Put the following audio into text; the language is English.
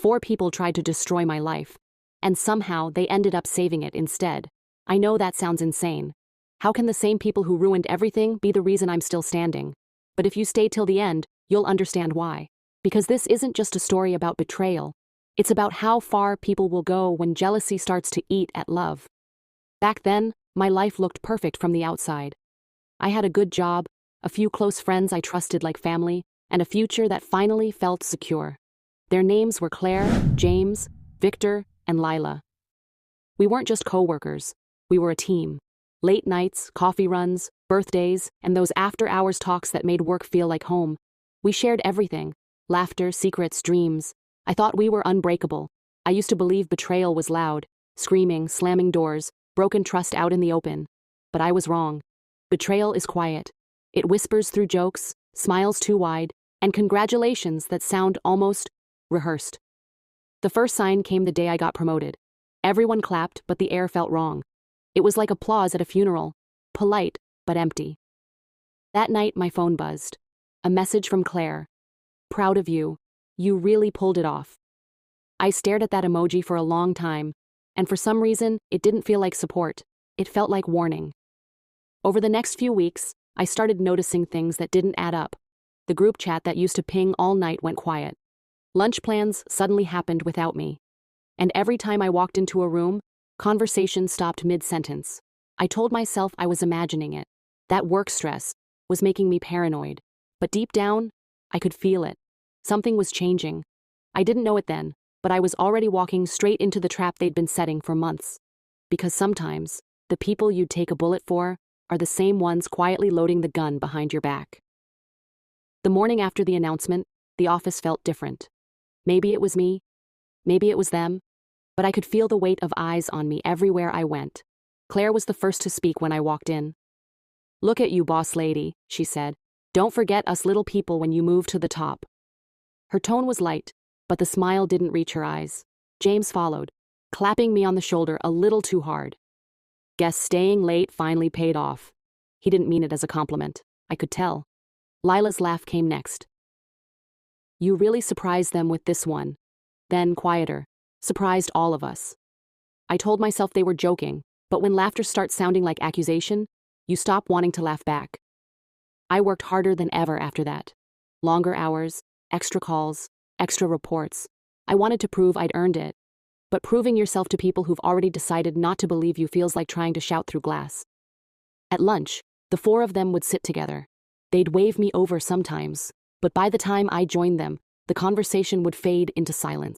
4 people tried to destroy my life, and somehow they ended up saving it instead. I know that sounds insane. How can the same people who ruined everything be the reason I'm still standing? But if you stay till the end, you'll understand why. Because this isn't just a story about betrayal. It's about how far people will go when jealousy starts to eat at love. Back then, my life looked perfect from the outside. I had a good job, a few close friends I trusted like family, and a future that finally felt secure. Their names were Claire, James, Victor, and Lila. We weren't just co-workers, we were a team. Late nights, coffee runs, birthdays, and those after-hours talks that made work feel like home. We shared everything: laughter, secrets, dreams. I thought we were unbreakable. I used to believe betrayal was loud, screaming, slamming doors, broken trust out in the open. But I was wrong. Betrayal is quiet. It whispers through jokes, smiles too wide, and congratulations that sound almost rehearsed. The first sign came the day I got promoted. Everyone clapped, but the air felt wrong. It was like applause at a funeral, polite but empty. That night, my phone buzzed. A message from Claire. "Proud of you. You really pulled it off." I stared at that emoji for a long time, and for some reason, it didn't feel like support. It felt like warning. Over the next few weeks, I started noticing things that didn't add up. The group chat that used to ping all night went quiet. Lunch plans suddenly happened without me. And every time I walked into a room, conversation stopped mid-sentence. I told myself I was imagining it. That work stress was making me paranoid. But deep down, I could feel it. Something was changing. I didn't know it then, but I was already walking straight into the trap they'd been setting for months. Because sometimes, the people you'd take a bullet for are the same ones quietly loading the gun behind your back. The morning after the announcement, the office felt different. Maybe it was me, maybe it was them, but I could feel the weight of eyes on me everywhere I went. Claire was the first to speak when I walked in. "Look at you, boss lady," she said. "Don't forget us little people when you move to the top." Her tone was light, but the smile didn't reach her eyes. James followed, clapping me on the shoulder a little too hard. Guess staying late finally paid off. He didn't mean it as a compliment. I could tell. Lila's laugh came next. "You really surprised them with this one." Then, quieter, "Surprised all of us." I told myself they were joking, but when laughter starts sounding like accusation, you stop wanting to laugh back. I worked harder than ever after that. Longer hours, extra calls, extra reports. I wanted to prove I'd earned it. But proving yourself to people who've already decided not to believe you feels like trying to shout through glass. At lunch, the 4 of them would sit together. They'd wave me over sometimes, but by the time I joined them, the conversation would fade into silence.